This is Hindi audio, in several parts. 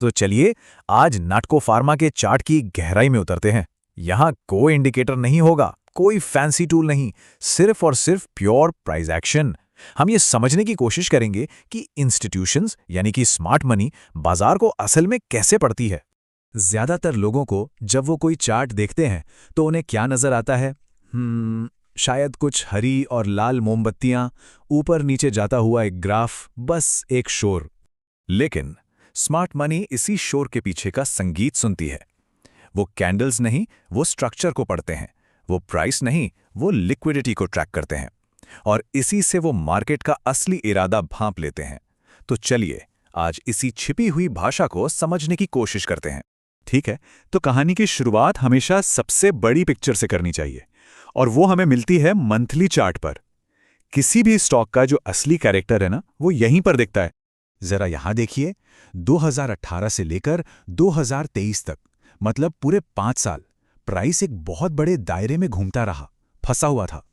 तो चलिए आज नाटको फार्मा के चार्ट की गहराई में उतरते हैं। यहाँ कोई इंडिकेटर नहीं होगा, कोई फैंसी टूल नहीं, सिर्फ और सिर्फ प्योर प्राइस एक्शन। हम ये समझने की कोशिश करेंगे कि इंस्टीट्यूशंस यानी कि स्मार्ट मनी बाजार को असल में कैसे पढ़ती है। ज्यादातर लोगों को जब वो कोई चार्ट देखते हैं तो उन्हें क्या नजर आता है? शायद कुछ हरी और लाल मोमबत्तियां, ऊपर नीचे जाता हुआ एक ग्राफ, बस एक शोर। लेकिन स्मार्ट मनी इसी शोर के पीछे का संगीत सुनती है। वो कैंडल्स नहीं, वो स्ट्रक्चर को पढ़ते हैं। वो प्राइस नहीं, वो लिक्विडिटी को ट्रैक करते हैं। और इसी से वो मार्केट का असली इरादा भांप लेते हैं। तो चलिए आज इसी छिपी हुई भाषा को समझने की कोशिश करते हैं। ठीक है, तो कहानी की शुरुआत हमेशा सबसे बड़ी पिक्चर से करनी चाहिए, और वो हमें मिलती है मंथली चार्ट पर। किसी भी स्टॉक का जो असली कैरेक्टर है ना, वो यहीं पर दिखता है। जरा यहां देखिए, 2018 से लेकर 2023 तक, मतलब पूरे 5 साल प्राइस एक बहुत बड़े दायरे में घूमता रहा, फंसा हुआ था।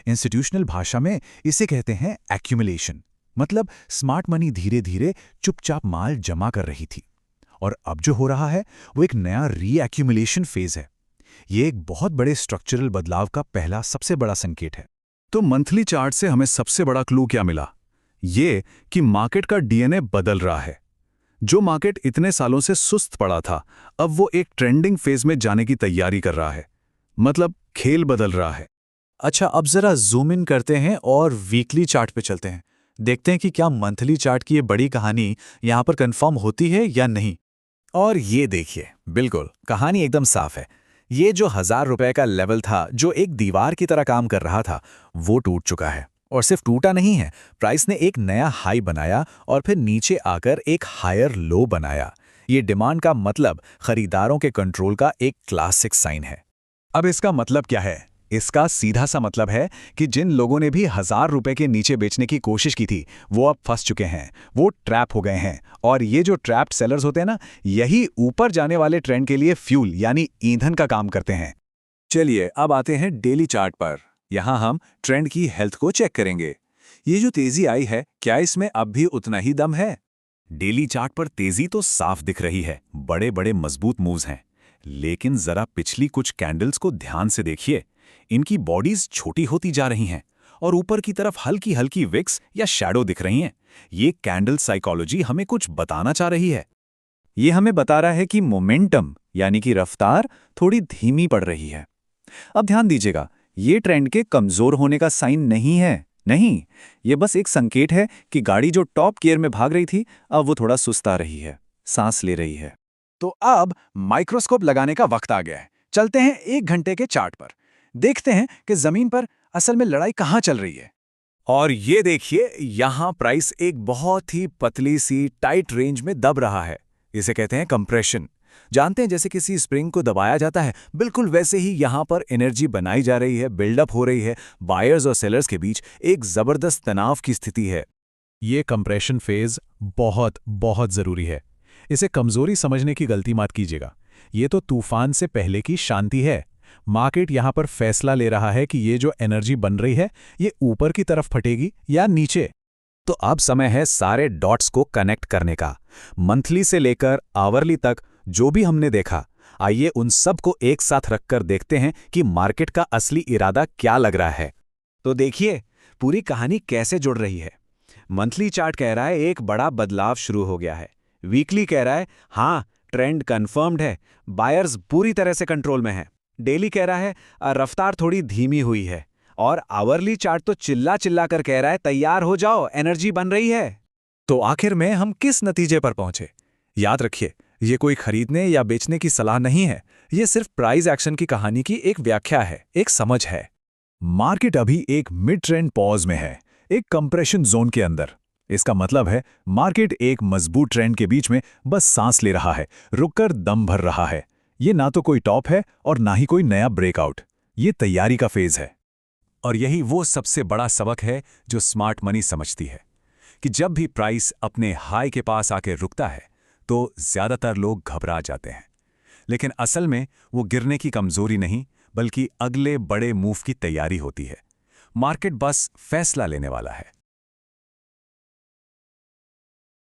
इंस्टीट्यूशनल भाषा में इसे कहते हैं एक्यूमुलेशन। मतलब स्मार्ट मनी धीरे धीरे चुपचाप माल जमा कर रही थी। और अब जो हो रहा है वो एक नया रीएक्यूमुलेशन फेज है। ये एक बहुत बड़े स्ट्रक्चरल बदलाव का पहला सबसे बड़ा संकेत है। तो मंथली चार्ट से हमें सबसे बड़ा क्लू क्या मिला? ये कि मार्केट का डीएनए बदल रहा है। जो मार्केट इतने सालों से सुस्त पड़ा था, अब वो एक ट्रेंडिंग फेज में जाने की तैयारी कर रहा है। मतलब खेल बदल रहा है। अच्छा, अब जरा जूम इन करते हैं और वीकली चार्ट पे चलते हैं। देखते हैं कि क्या मंथली चार्ट की ये बड़ी कहानी यहां पर कंफर्म होती है या नहीं। और ये देखिए, बिल्कुल कहानी एकदम साफ है। ये जो ₹1000 का लेवल था, जो एक दीवार की तरह काम कर रहा था, वो टूट चुका है। और सिर्फ टूटा नहीं है, प्राइस ने एक नया हाई बनाया और फिर नीचे आकर एक हायर लो बनाया। ये डिमांड का मतलब खरीदारों के कंट्रोल का एक क्लासिक साइन है। अब इसका मतलब क्या है? इसका सीधा सा मतलब है कि जिन लोगों ने भी ₹1000 के नीचे बेचने की कोशिश की थी, वो अब फंस चुके हैं, वो ट्रैप हो गए हैं। और ये जो ट्रैप्ड सेलर्स होते हैं ना, यही ऊपर जाने वाले ट्रेंड के लिए फ्यूल यानी ईंधन का काम करते हैं। चलिए अब आते हैं डेली चार्ट पर। यहाँ हम ट्रेंड की हेल्थ को चेक करेंगे। ये जो तेजी आई है, क्या इसमें अब भी उतना ही दम है? डेली चार्ट पर तेजी तो साफ दिख रही है, बड़े बड़े मजबूत मूव्स हैं। लेकिन जरा पिछली कुछ कैंडल्स को ध्यान से देखिए। इनकी बॉडीज छोटी होती जा रही हैं और ऊपर की तरफ हल्की हल्की विक्स या शैडो दिख रही हैं। ये कैंडल साइकोलॉजी हमें कुछ बताना चाह रही है। ये हमें बता रहा है कि मोमेंटम यानी कि रफ्तार थोड़ी धीमी पड़ रही है। अब ध्यान दीजिएगा, ये ट्रेंड के कमजोर होने का साइन नहीं है। नहीं, ये बस एक संकेत है कि गाड़ी जो टॉप गियर में भाग रही थी, अब वो थोड़ा सुस्ता रही है, सांस ले रही है। तो अब माइक्रोस्कोप लगाने का वक्त आ गया है। चलते हैं 1 घंटे के चार्ट पर। देखते हैं कि जमीन पर असल में लड़ाई कहां चल रही है। और ये देखिए, यहां प्राइस एक बहुत ही पतली सी टाइट रेंज में दब रहा है। इसे कहते हैं कंप्रेशन। जानते हैं, जैसे किसी स्प्रिंग को दबाया जाता है, बिल्कुल वैसे ही यहां पर एनर्जी बनाई जा रही है, बिल्डअप हो रही है। बायर्स और सेलर्स के बीच एक जबरदस्त तनाव की स्थिति है। ये कंप्रेशन फेज बहुत बहुत जरूरी है। इसे कमजोरी समझने की गलती मत कीजिएगा। ये तो तूफान से पहले की शांति है। मार्केट यहां पर फैसला ले रहा है कि ये जो एनर्जी बन रही है, ये ऊपर की तरफ फटेगी या नीचे। तो अब समय है सारे डॉट्स को कनेक्ट करने का। मंथली से लेकर आवरली तक जो भी हमने देखा, आइए उन सब को एक साथ रखकर देखते हैं कि मार्केट का असली इरादा क्या लग रहा है। तो देखिए, पूरी कहानी कैसे जुड़ रही है। मंथली चार्ट कह रहा है एक बड़ा बदलाव शुरू हो गया है। वीकली कह रहा है हाँ, ट्रेंड कंफर्म्ड है, बायर्स पूरी तरह से कंट्रोल में है। डेली कह रहा है रफ्तार थोड़ी धीमी हुई है। और आवरली चार्ट तो चिल्ला चिल्ला कर कह रहा है तैयार हो जाओ, एनर्जी बन रही है। तो आखिर में हम किस नतीजे पर पहुंचे? याद रखिए, ये कोई खरीदने या बेचने की सलाह नहीं है। ये सिर्फ प्राइस एक्शन की कहानी की एक व्याख्या है, एक समझ है। मार्केट अभी एक मिड ट्रेंड पॉज में है, एक कंप्रेशन जोन के अंदर। इसका मतलब है मार्केट एक मजबूत ट्रेंड के बीच में बस सांस ले रहा है, रुककर दम भर रहा है। ये ना तो कोई टॉप है और ना ही कोई नया ब्रेकआउट। ये तैयारी का फेज है। और यही वो सबसे बड़ा सबक है जो स्मार्ट मनी समझती है, कि जब भी प्राइस अपने हाई के पास आके रुकता है तो ज्यादातर लोग घबरा जाते हैं। लेकिन असल में वो गिरने की कमजोरी नहीं, बल्कि अगले बड़े मूव की तैयारी होती है। मार्केट बस फैसला लेने वाला है।